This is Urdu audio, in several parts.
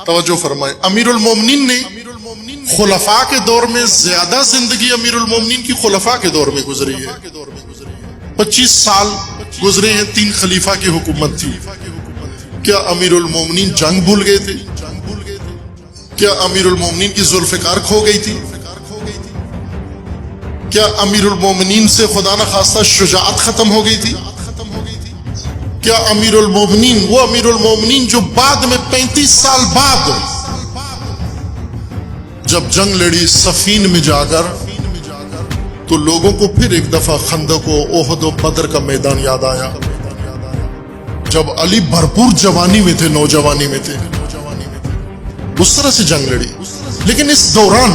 توجہ فرمائیں، امیر المومنین نے خلفاء کے دور میں زیادہ زندگی امیر المومنین کی خلفاء کے دور میں گزری ہے۔ 25 سال گزرے ہیں، 3 خلیفہ کی حکومت تھی۔ کیا امیر المومنین جنگ بھول گئے تھے؟ کیا امیر المومنین کی ذوالفقار کھو گئی تھی؟ کیا امیر المومنین سے خدا نہ خواستہ شجاعت ختم ہو گئی تھی؟ کیا امیر المومنین، وہ امیر المومنین جو بعد میں 35 سال بعد جب جنگ لڑی صفین میں جا کر، تو لوگوں کو پھر ایک دفعہ خندق و احد و بدر کا میدان یاد آیا، جب علی بھرپور جوانی میں تھے، نوجوانی میں تھے، اس طرح سے جنگ لڑی۔ لیکن اس دوران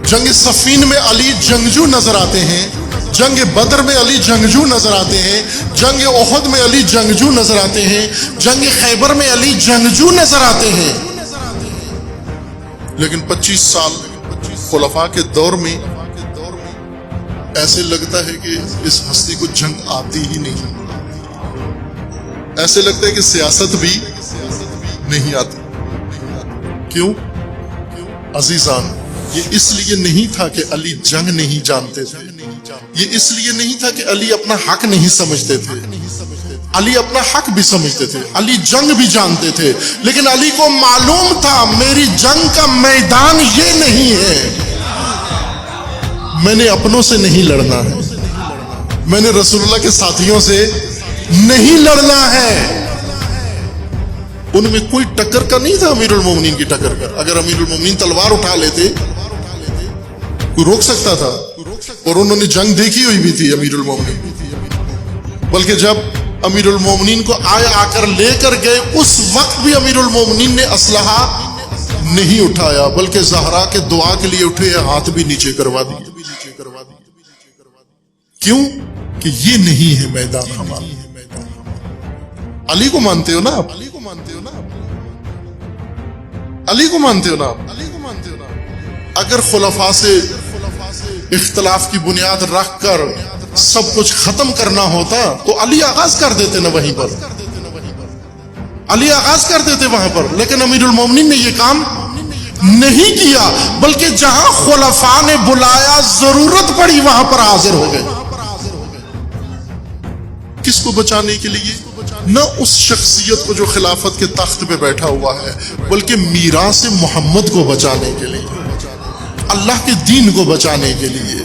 جنگ صفین میں علی جنگجو نظر آتے ہیں، جنگ بدر میں علی جنگجو نظر آتے ہیں، جنگ احد میں علی جنگجو نظر آتے ہیں، جنگ خیبر میں علی جنگجو نظر آتے ہیں۔ لیکن 25 سال خلفاء کے دور میں ایسے لگتا ہے کہ اس ہستی کو جنگ آتی ہی نہیں، ایسے لگتا ہے کہ سیاست بھی نہیں آتی۔ کیوں عزیزان؟ یہ اس لیے نہیں تھا کہ علی جنگ نہیں جانتے تھے، یہ اس لیے نہیں تھا کہ علی اپنا حق نہیں سمجھتے تھے، علی اپنا حق بھی سمجھتے تھے، علی جنگ بھی جانتے تھے، لیکن علی کو معلوم تھا میری جنگ کا میدان یہ نہیں ہے، میں نے اپنوں سے نہیں لڑنا ہے، میں نے رسول اللہ کے ساتھیوں سے نہیں لڑنا ہے۔ ان میں کوئی ٹکر کا نہیں تھا امیر المومنین کی ٹکر کا۔ اگر امیر المومنین تلوار اٹھا لیتے کوئی روک سکتا تھا، اور انہوں نے جنگ دیکھی ہوئی بھی تھی امیر المومنین، بلکہ جب امیر المومنین کو آ کر لے کر گئے، اس وقت بھی امیر المومنین نے اسلحہ نہیں اٹھایا، بلکہ زہرا کے دعا کے لیے اٹھے، ہاتھ بھی نیچے کروا دیے۔ کیوں؟ کہ یہ نہیں ہے میدان ہمارا۔ علی کو مانتے ہو نا آپ؟ علی کو مانتے ہو نا آپ؟ اگر خلفاء سے اختلاف کی بنیاد رکھ کر سب کچھ ختم کرنا ہوتا تو علی آغاز کر دیتے نا وہیں پر، علی آغاز کر دیتے وہاں پر، لیکن امیر المومنین نے یہ کام نہیں کیا، بلکہ جہاں خلفاء نے بلایا، ضرورت پڑی، وہاں پر حاضر ہو گئے۔ کس کو بچانے کے لیے؟ نہ اس شخصیت کو جو خلافت کے تخت پہ بیٹھا ہوا ہے، بلکہ میراث محمد کو بچانے کے لیے، اللہ کے دین کو بچانے کے لیے،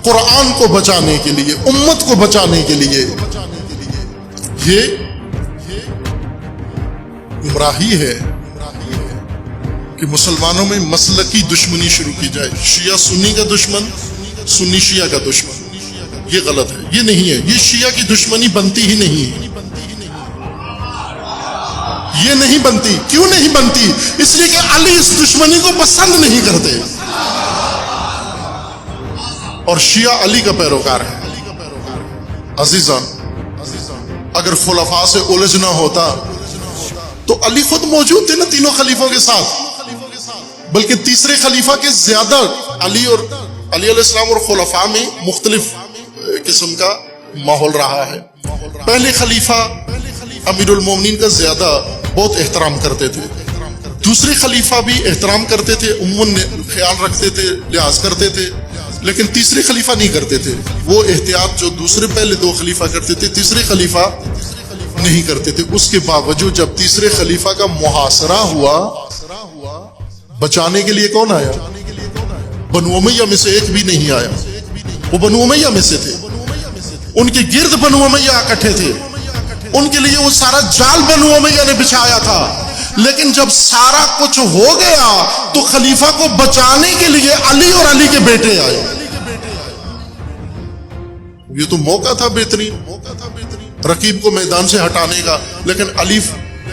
قرآن کو بچانے کے لیے، امت کو بچانے کے لیے۔ یہ گمراہی ہے کہ مسلمانوں میں مسلکی دشمنی شروع کی جائے، شیعہ سنی کا دشمن، سنی شیعہ کا دشمن۔ یہ غلط ہے، یہ نہیں ہے، یہ شیعہ کی دشمنی بنتی ہی نہیں ہے، یہ نہیں بنتی۔ کیوں نہیں بنتی؟ اس لیے کہ علی اس دشمنی کو پسند نہیں کرتے، اور شیعہ علی کا پیروکار ہے۔ عزیزان، اگر خلفاء سے الجھنا ہوتا تو علی خود موجود تھے نا تینوں خلیفوں کے ساتھ، بلکہ تیسرے خلیفہ کے زیادہ علی علیہ السلام اور خلفاء میں مختلف قسم کا ماحول رہا ہے۔ پہلے خلیفہ امیر المومنین کا زیادہ بہت احترام کرتے تھے، دوسرے خلیفہ بھی احترام کرتے تھے، عموماً خیال رکھتے تھے، لحاظ کرتے تھے، لیکن تیسرے خلیفہ نہیں کرتے تھے۔ وہ احتیاط جو دوسرے پہلے 2 خلیفہ کرتے تھے، تیسرے خلیفہ نہیں کرتے تھے۔ اس کے باوجود جب تیسرے خلیفہ کا محاصرہ ہوا، بچانے کے لیے کون آیا؟ بنو امیہ میں سے ایک بھی نہیں آیا، وہ بنو امیہ میں سے تھے، ان کے گرد بنو امیہ اکٹھے تھے، ان کے لیے وہ سارا جال بنو امیہ نے بچھایا تھا۔ لیکن جب سارا کچھ ہو گیا تو خلیفہ کو بچانے کے لیے علی اور علی کے بیٹے آئے۔ یہ تو موقع تھا بہترین رقیب کو میدان سے ہٹانے کا، لیکن علی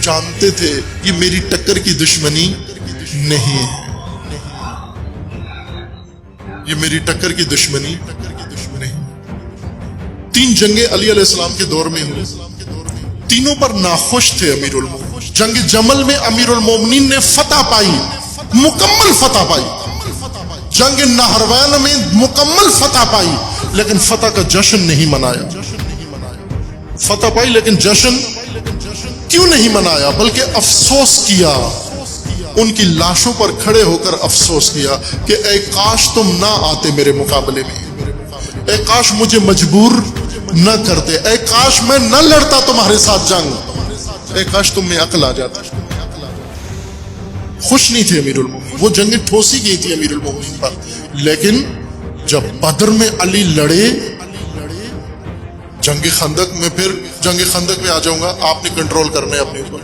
جانتے تھے کہ میری ٹکر کی دشمنی نہیں ہے، یہ میری ٹکر کی دشمنی نہیں۔ 3 جنگیں علی علیہ السلام کے دور میں ہوئی، تینوں پر ناخوش تھے امیر المومنین۔ جنگ جمل میں امیر المومنین نے فتح پائی، مکمل فتح پائی، جنگ نہروان میں مکمل فتح پائی، لیکن فتح کا جشن نہیں منایا۔ فتح پائی لیکن جشن کیوں نہیں منایا بلکہ افسوس کیا، ان کی لاشوں پر کھڑے ہو کر افسوس کیا کہ اے کاش تم نہ آتے میرے مقابلے میں، اے کاش مجھے مجبور نہ کرتے، اے کاش میں نہ لڑتا تمہارے ساتھ جنگ، اے کاش تم میں عقل آ جاتا۔ خوش نہیں تھے امیر المومنین، وہ جنگیں ٹھوسی گئی تھی امیر المومنین پر، لیکن جب بدر میں علی لڑے، جنگ خندق میں، پھر جنگ خندق میں آ جاؤں گا، آپ نے کنٹرول کرنا ہے اپنے اوپر۔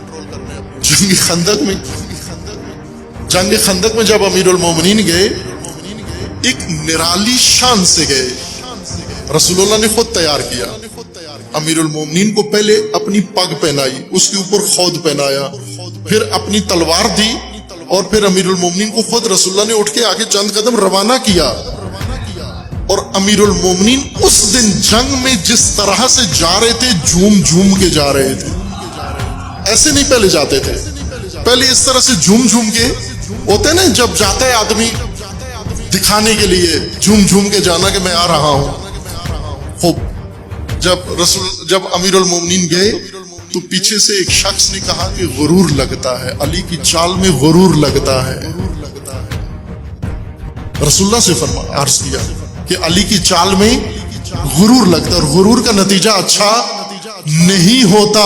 جنگ خندق میں جب امیر المومنین گئے، ایک نرالی شان سے گئے، رسول اللہ نے خود تیار کیا۔ امیر المومنین کو پہلے اپنی پگ پہنائی، اس کے اوپر خود پہنایا، پھر اپنی تلوار دی، اور پھر امیر المومنین کو خود رسول اللہ نے اٹھ کے آگے چند قدم روانہ کیا۔ اور امیر المومنین اس دن جنگ میں جس طرح سے جا رہے تھے، جھوم جھوم کے جا رہے تھے، ایسے نہیں پہلے جاتے تھے، پہلے اس طرح سے جھوم جھوم کے ہوتے نا، جب جاتا ہے آدمی دکھانے کے لیے جھوم جھوم کے جانا کہ میں آ رہا ہوں۔ خوب جب امیر المومنین گئے تو پیچھے سے ایک شخص نے کہا کہ غرور لگتا ہے، علی کی چال میں غرور لگتا ہے۔ رسول اللہ سے عرض کیا کہ علی کی چال میں غرور لگتا ہے، اور غرور کا نتیجہ اچھا نہیں ہوتا۔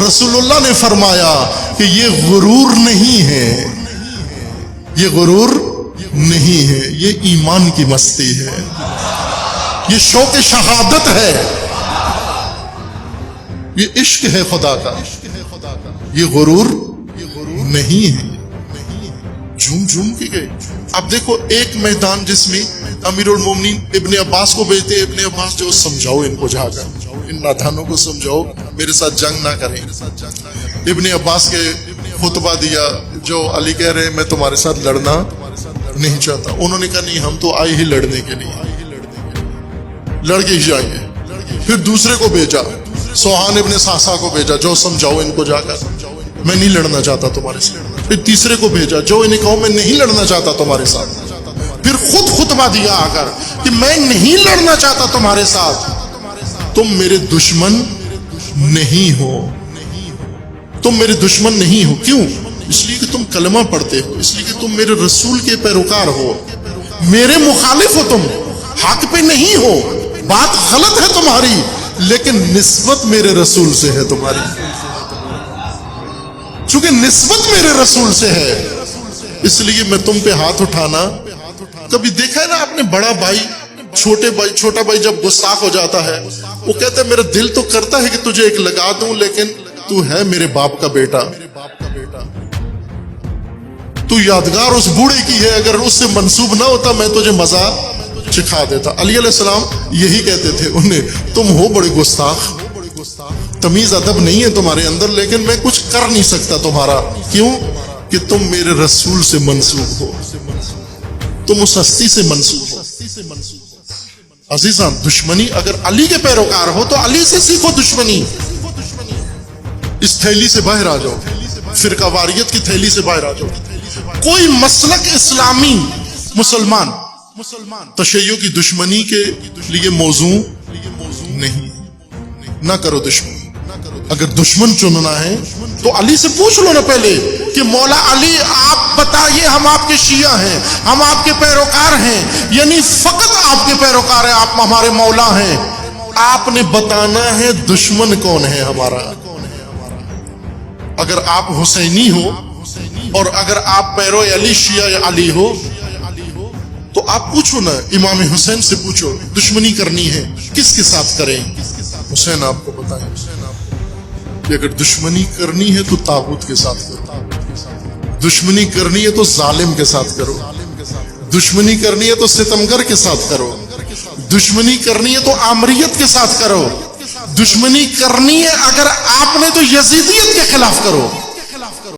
رسول اللہ نے فرمایا کہ یہ غرور نہیں ہے، یہ غرور نہیں ہے، یہ ایمان کی مستی ہے، یہ شوق شہادت ہے، یہ عشق ہے خدا کا، یہ غرور نہیں ہے۔ جھوم جھوم کے گئے۔ اب دیکھو ایک میدان جس میں امیر المومنین ابن عباس کو بھیجتے، ابن عباس جو سمجھاؤ ان کو، جا کر ان نادانوں کو سمجھاؤ میرے ساتھ جنگ نہ کریں۔ ابن عباس کے خطبہ دیا، جو علی کہہ رہے میں تمہارے ساتھ لڑنا نہیں چاہتا، انہوں نے کہا نہیں ہم تو آئے ہی لڑنے کے لیے، لڑ کے ہی جائیں گے۔ پھر دوسرے کو بھیجا، سوہان ابن ساسا کو بھیجا، جو سمجھاؤ ان کو جا کر میں نہیں لڑنا چاہتا تمہارے ساتھ۔ پھر تیسرے کو بھیجا، جو انہیں کہو میں نہیں لڑنا چاہتا تمہارے ساتھ۔ پھر خود خطبہ دیا آ کر کہ میں نہیں لڑنا چاہتا تمہارے ساتھ، تم میرے دشمن نہیں ہو، تم میرے دشمن نہیں ہو۔ کیوں؟ اس لیے کہ تم کلمہ پڑھتے ہو، اس لیے کہ تم میرے رسول کے پیروکار ہو، میرے مخالف ہو، تم حق پہ نہیں ہو، بات غلط ہے تمہاری، لیکن نسبت میرے رسول سے ہے تمہاری، چونکہ نسبت میرے رسول سے ہے، اس لیے میں تم پہ ہاتھ اٹھانا۔ کبھی دیکھا ہے نا آپ نے بڑا بھائی چھوٹا بھائی جب گستاخ ہو جاتا ہے، وہ کہتا ہے میرا دل تو کرتا ہے کہ تجھے ایک لگا دوں، لیکن تو ہے میرے باپ کا بیٹا، تو یادگار اس بوڑھے کی ہے، اگر اس سے منسوب نہ ہوتا میں تجھے مزہ چکھا دیتا۔ علی علیہ السلام یہی کہتے تھے انہیں، تم ہو بڑے گستاخ، تمیز ادب نہیں ہے تمہارے اندر، لیکن میں کچھ کر نہیں سکتا تمہارا۔ کیوں؟ کہ تم میرے رسول سے منسوب ہو، تم اس ہستی سے منسوب ہو۔ عزیزان، دشمنی اگر علی کے پیروکار ہو تو علی سے سیکھو دشمنی۔ اس تھیلی سے باہر آ جاؤ، فرقہ واریت کی تھیلی سے باہر آ جاؤ۔ کوئی مسلک اسلامی مسلمان تشیع کی دشمنی کے لیے موضوع نہیں، نہ کرو دشمنی۔ اگر دشمن چننا ہے تو علی سے پوچھ لو نا پہلے کہ مولا علی آپ بتائیے، ہم آپ کے شیعہ ہیں، ہم آپ کے پیروکار ہیں، یعنی فقط آپ کے پیروکار ہیں، آپ ہمارے مولا ہیں، آپ نے بتانا ہے دشمن کون ہے ہمارا۔ اگر آپ حسینی ہو اور اگر آپ پیرو علی شیعہ علی ہو تو آپ پوچھو نا، امام حسین سے پوچھو دشمنی کرنی ہے کس کے ساتھ کریں، حسین آپ کو بتائیں کہ اگر دشمنی کرنی ہے تو طاغوت کے ساتھ کرو، دشمنی کرنی ہے تو ظالم کے ساتھ کرو، دشمنی کرنی ہے تو ستمگر کے ساتھ کرو، دشمنی کرنی ہے تو آمریت کے ساتھ کرو، دشمنی کرنی ہے اگر آپ نے تو یزیدیت کے خلاف کرو۔